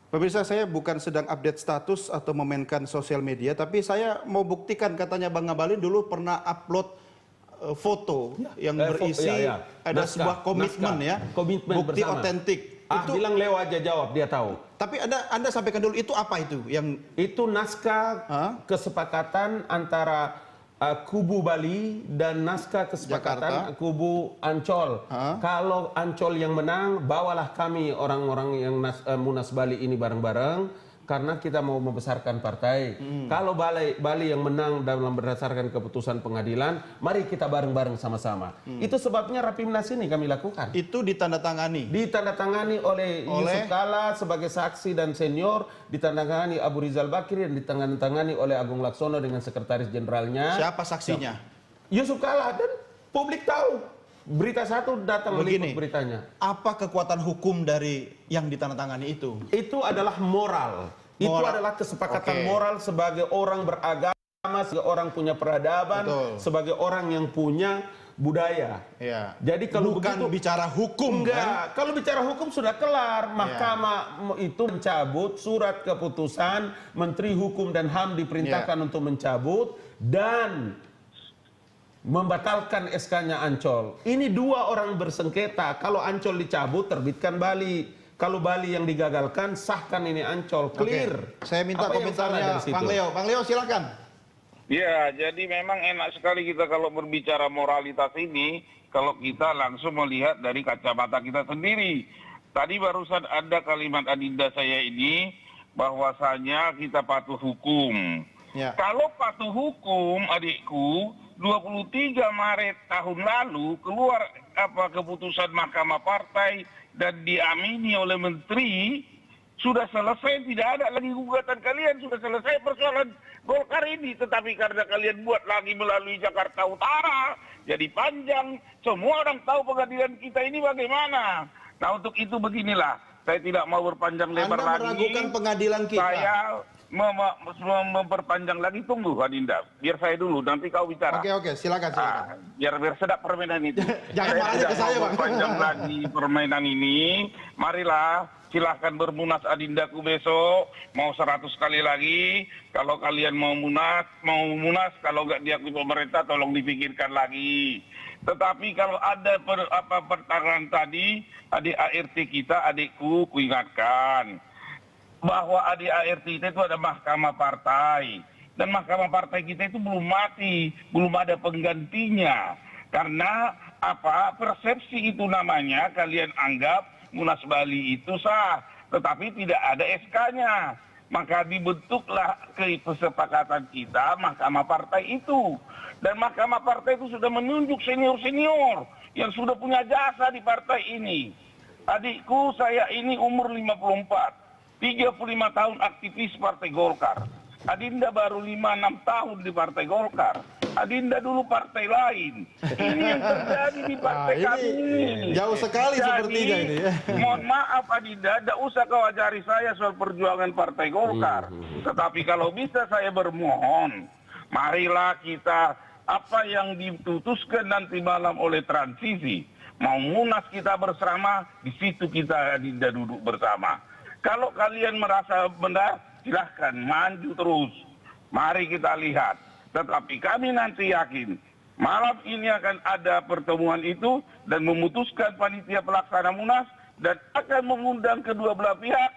Pemirsa, saya bukan sedang update status atau memainkan sosial media, tapi saya mau buktikan katanya Bang Ngabalin dulu pernah upload foto yang berisi ada naskah, sebuah komitmen naskah, ya, komitmen bukti bersama. otentik. Itu Bilang Leo aja jawab, dia tahu. tapi Anda sampaikan dulu itu apa itu yang Itu naskah kesepakatan antara kubu Bali dan naskah kesepakatan kubu Ancol. Kalau Ancol yang menang, bawalah kami orang-orang yang Munas Bali ini bareng-bareng karena kita mau membesarkan partai. Kalau Bali yang menang dalam berdasarkan keputusan pengadilan, mari kita bareng-bareng sama-sama. Itu sebabnya Rapimnas ini kami lakukan. itu ditandatangani? Ditandatangani oleh Yusuf Kala sebagai saksi dan senior, ditandatangani Abu Rizal Bakri, dan ditandatangani oleh Agung Laksono dengan sekretaris jenderalnya. Siapa saksinya? Yusuf Kala, dan publik tahu. Berita satu datang meliput beritanya. Apa kekuatan hukum dari yang ditandatangani itu? Itu adalah moral. Itu adalah kesepakatan moral sebagai orang beragama, sebagai orang punya peradaban, sebagai orang yang punya budaya. Ya. Jadi kalau bukan begitu, bicara hukum enggak, kalau bicara hukum sudah kelar. Mahkamah itu mencabut surat keputusan Menteri Hukum dan HAM diperintahkan untuk mencabut dan membatalkan SK-nya Ancol. Ini dua orang bersengketa. Kalau Ancol dicabut, terbitkan Bali. Kalau Bali yang digagalkan, sahkan ini Ancol. Clear. Saya minta komentarnya Bang Leo. Bang Leo, silakan. Ya, jadi memang enak sekali kita kalau berbicara moralitas ini, kalau kita langsung melihat dari kacamata kita sendiri. Tadi barusan ada kalimat adinda saya ini, bahwasanya kita patuh hukum. Kalau patuh hukum, adikku, 23 Maret tahun lalu keluar keputusan Mahkamah Partai dan diamini oleh Menteri, sudah selesai, tidak ada lagi gugatan kalian, sudah selesai persoalan Golkar ini. Tetapi karena kalian buat lagi melalui Jakarta Utara, jadi panjang, semua orang tahu pengadilan kita ini bagaimana. Nah, untuk itu beginilah, saya tidak mau berpanjang lebar lagi. Anda meragukan pengadilan kita? Saya memperpanjang lagi, tunggu Adinda, biar saya dulu, nanti kau bicara. Oke, silakan. Biar sedap permainan itu. Jangan marah ke saya, Bang. Panjang lagi permainan ini. Marilah, silahkan bermunas Adindaku besok, mau 100 kali lagi. Kalau kalian mau munas, kalau nggak diakui pemerintah, tolong dipikirkan lagi. Tetapi kalau ada pertanyaan tadi, adik ART kita, adikku, kuingatkan bahwa adik ART itu ada mahkamah partai. Dan mahkamah partai kita itu belum mati, belum ada penggantinya. Karena persepsi itu namanya, kalian anggap Munas Bali itu sah, tetapi tidak ada SK-nya. Maka dibentuklah kesepakatan kita mahkamah partai itu. Dan mahkamah partai itu sudah menunjuk senior-senior yang sudah punya jasa di partai ini. Adikku, saya ini umur 54. 35 tahun aktivis Partai Golkar. Adinda baru 5-6 tahun di Partai Golkar. Adinda dulu partai lain. Ini yang terjadi di partai kami ini. Jauh sekali sepertinya ini. Mohon maaf Adinda, tidak usah kau ajari saya soal perjuangan Partai Golkar. Tetapi kalau bisa saya bermohon, marilah kita apa yang diputuskan nanti malam oleh transisi. Mau munas kita bersama, di situ kita Adinda duduk bersama. Kalau kalian merasa benar, silahkan maju terus. Mari kita lihat. Tetapi kami nanti yakin, malam ini akan ada pertemuan itu dan memutuskan panitia pelaksana Munas dan akan mengundang kedua belah pihak.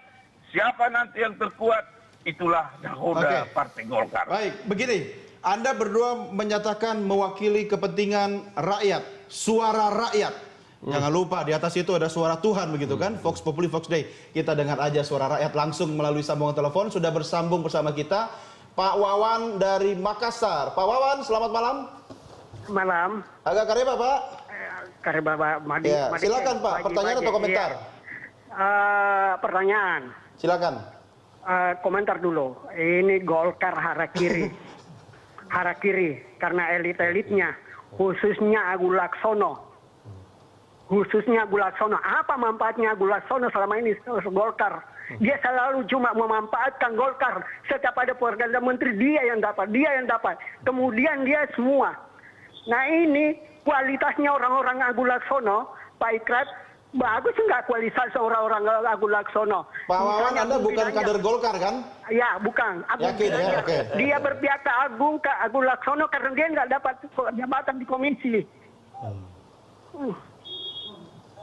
Siapa nanti yang terkuat, itulah nahoda Partai Golkar. Baik, begini. Anda berdua menyatakan mewakili kepentingan rakyat, suara rakyat. Jangan lupa di atas itu ada suara Tuhan, begitu kan? Vox Populi, Vox Dei. Kita dengar aja suara rakyat langsung melalui sambungan telepon. Sudah bersambung bersama kita Pak Wawan dari Makassar. Pak Wawan, selamat malam. Malam. Agak kareba, Pak. Kareba, Pak. Silakan, Pak. Pertanyaan atau komentar? Pertanyaan. Silakan. Komentar dulu. Ini Golkar harakiri. Harakiri karena elit-elitnya, khususnya Agung Laksono. Apa manfaatnya Agung Laksono selama ini Golkar? Dia selalu cuma memanfaatkan Golkar. Setiap ada Perdana Menteri dia yang dapat. Kemudian dia semua. Nah ini kualitasnya orang-orang Agung Laksono, Pak Ikrat, Bagus nggak kualitas orang-orang Agung Laksono? Pak Wawan, Misalnya Anda bukan pimpinannya- kader Golkar kan? Ya, bukan. Yakin ya? Oke. Dia berpihak ke Agung Laksono karena dia nggak dapat jabatan di komisi.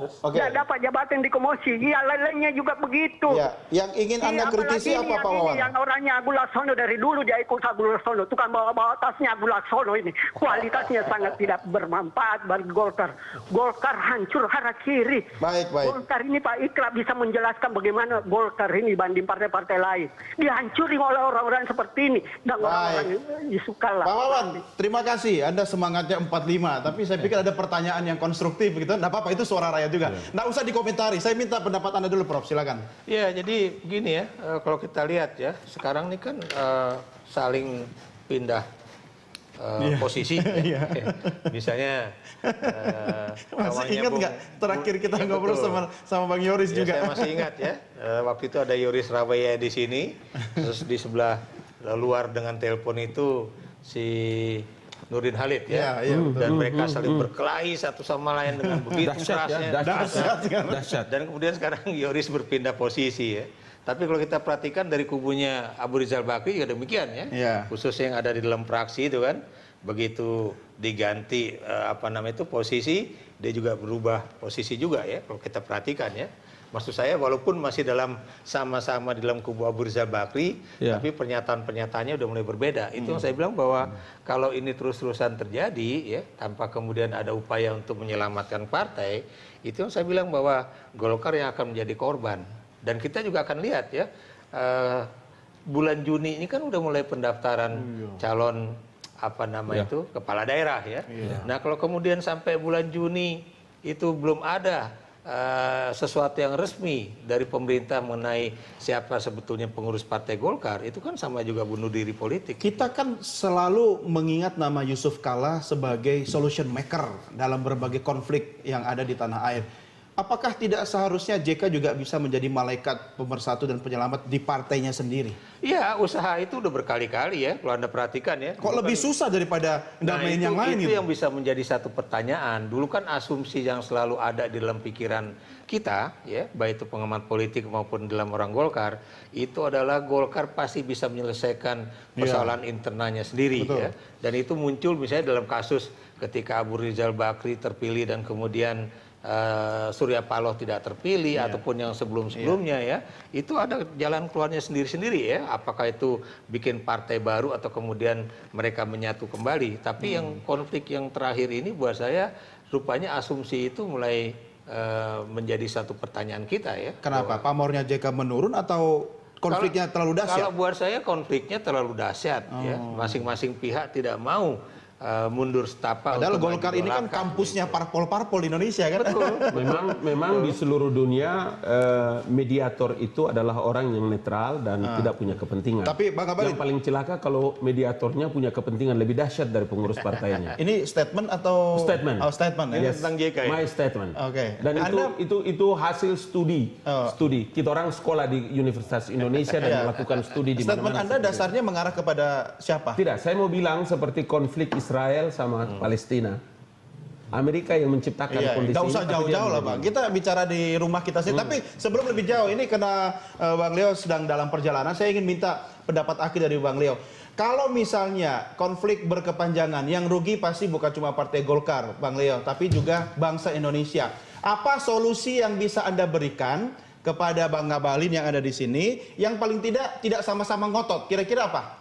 Oke. Nggak dapat jabatan di komisi. Iya, lainnya juga begitu. Ya, yang ingin Anda kritisi apalagi apa Pak Wawan? Yang orangnya Agung Laksono dari dulu dia ikut Agung Laksono, tukang bawa-bawa tasnya Agung Laksono ini. Kualitasnya sangat tidak bermanfaat bagi Golkar. Golkar hancur hara kiri. Baik. Golkar ini Pak Ikra bisa menjelaskan bagaimana Golkar ini banding partai-partai lain. Dihancuri oleh orang-orang seperti ini. Dan orang-orang Yusuf Kala. Pak Wawan, terima kasih. Anda semangatnya 45, tapi saya pikir ada pertanyaan yang konstruktif begitu. Nggak apa-apa, itu suara rakyat juga. Nggak usah dikomentari. Saya minta pendapat Anda dulu, Prof. Silakan. Ya, jadi begini ya, kalau kita lihat ya, sekarang ini kan saling pindah posisi. Ya. Misalnya Masih ingat nggak terakhir kita Ya, ngobrol betul. sama Bang Yoris Ya, juga? saya masih ingat ya, waktu itu ada Yoris Rawaya di sini, terus di sebelah luar dengan telepon itu si Nurdin Halid ya, Iya, betul. dan mereka saling berkelahi satu sama lain dengan begitu Dahsyat ya, kerasnya. dahsyat. Dan kemudian sekarang Yoris berpindah posisi ya. Tapi kalau kita perhatikan dari kubunya Abu Rizal Bakri juga demikian ya. Iya. Khususnya yang ada di dalam fraksi itu kan, begitu diganti posisi, dia juga berubah posisi juga ya kalau kita perhatikan ya. Maksud saya walaupun masih sama-sama di dalam kubu Abu Rizal Bakri, Ya. tapi pernyataan-pernyataannya udah mulai berbeda. Itu yang saya bilang bahwa kalau ini terus-terusan terjadi ya, tanpa kemudian ada upaya untuk menyelamatkan partai, itu yang saya bilang bahwa Golkar yang akan menjadi korban. Dan kita juga akan lihat ya, bulan Juni ini kan udah mulai pendaftaran calon itu kepala daerah ya. Nah kalau kemudian sampai bulan Juni itu belum ada sesuatu yang resmi dari pemerintah mengenai siapa sebetulnya pengurus Partai Golkar, itu kan sama juga bunuh diri politik. Kita kan selalu mengingat nama Yusuf Kala sebagai solution maker dalam berbagai konflik yang ada di tanah air. Apakah tidak seharusnya JK juga bisa menjadi malaikat pemersatu dan penyelamat di partainya sendiri? Iya, usaha itu udah berkali-kali ya, kalau Anda perhatikan ya. Kok lebih susah daripada damaiin yang lain itu gitu? yang bisa menjadi satu pertanyaan. Dulu kan asumsi yang selalu ada di dalam pikiran kita, ya, baik itu pengamat politik maupun dalam orang Golkar, itu adalah Golkar pasti bisa menyelesaikan persoalan internalnya sendiri. Betul. Ya. Dan itu muncul misalnya dalam kasus ketika Abu Rizal Bakri terpilih dan kemudian Surya Paloh tidak terpilih ataupun yang sebelum-sebelumnya ya, itu ada jalan keluarnya sendiri-sendiri ya, apakah itu bikin partai baru atau kemudian mereka menyatu kembali. Tapi yang konflik yang terakhir ini buat saya rupanya asumsi itu mulai menjadi satu pertanyaan kita ya. Kenapa? Pamornya JK menurun atau konfliknya terlalu dahsyat? Kalau buat saya konfliknya terlalu dahsyat ya, masing-masing pihak tidak mau mundur setapak. Padahal untuk Golkar maju ini kan belakang. kampusnya parpol-parpol di Indonesia kan? Memang di seluruh dunia mediator itu adalah orang yang netral dan tidak punya kepentingan. Tapi Bang Abalin, yang paling celaka kalau mediatornya punya kepentingan lebih dahsyat dari pengurus partainya. ini statement atau? Statement. Oh, statement ya. Ini tentang JK ya? My statement. Oke. Dan itu hasil studi. Studi. Kita orang sekolah di Universitas Indonesia dan melakukan studi di Statement mana-mana. Anda dasarnya mengarah kepada siapa? Tidak, saya mau bilang seperti konflik Israel sama Palestina. Amerika yang menciptakan kondisi Nggak ini, usah tapi jauh-jauh dia lah Bang. Kita bicara di rumah kita sendiri. Tapi sebelum lebih jauh, ini karena Bang Leo sedang dalam perjalanan, saya ingin minta pendapat akhir dari Bang Leo. Kalau misalnya konflik berkepanjangan, yang rugi pasti bukan cuma Partai Golkar, Bang Leo, tapi juga bangsa Indonesia. Apa solusi yang bisa Anda berikan kepada Bang Ngabalin yang ada di sini, yang paling tidak sama-sama ngotot? Kira-kira apa?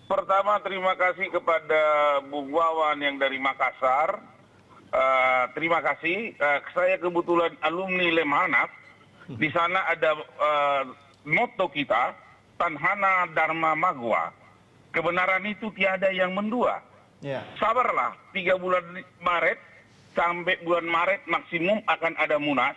Pertama, terima kasih kepada Bung Wawan yang dari Makassar. Terima kasih. Saya kebetulan alumni Lemhanas. Di sana ada motto kita, Tanhana Dharma Magwa. Kebenaran itu tiada yang mendua. Ya. Sabarlah, 3 bulan Maret sampai bulan Maret maksimum akan ada Munas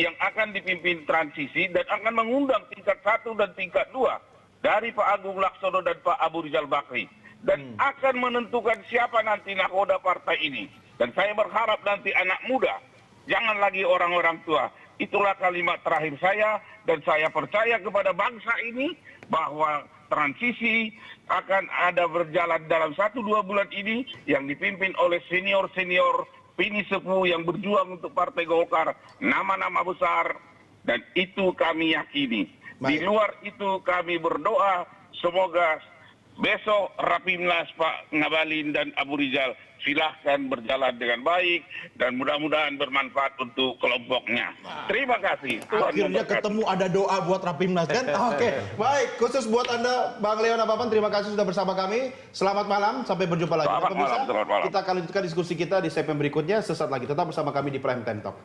yang akan dipimpin transisi dan akan mengundang tingkat 1 dan tingkat 2 dari Pak Agung Laksono dan Pak Abu Rizal Bakri. Dan akan menentukan siapa nanti nakoda partai ini. Dan saya berharap nanti anak muda, jangan lagi orang-orang tua. Itulah kalimat terakhir saya, dan saya percaya kepada bangsa ini bahwa transisi akan ada berjalan dalam 1-2 bulan ini yang dipimpin oleh senior-senior Pini sepuh yang berjuang untuk Partai Golkar, nama-nama besar, dan itu kami yakini. Di luar itu kami berdoa semoga besok Rapimnas Pak Ngabalin dan Abu Rizal silahkan berjalan dengan baik dan mudah-mudahan bermanfaat untuk kelompoknya. Terima kasih. Tuhan Akhirnya memberkati. ketemu ada doa buat Rapimnas kan? Oke, baik. Khusus buat Anda, Bang Leon Abapan, terima kasih sudah bersama kami. Selamat malam, sampai berjumpa lagi. Selamat Nah, pemirsa, malam, selamat malam. kita akan lanjutkan diskusi kita di segmen berikutnya. Sesaat lagi, tetap bersama kami di Prime Time Talk.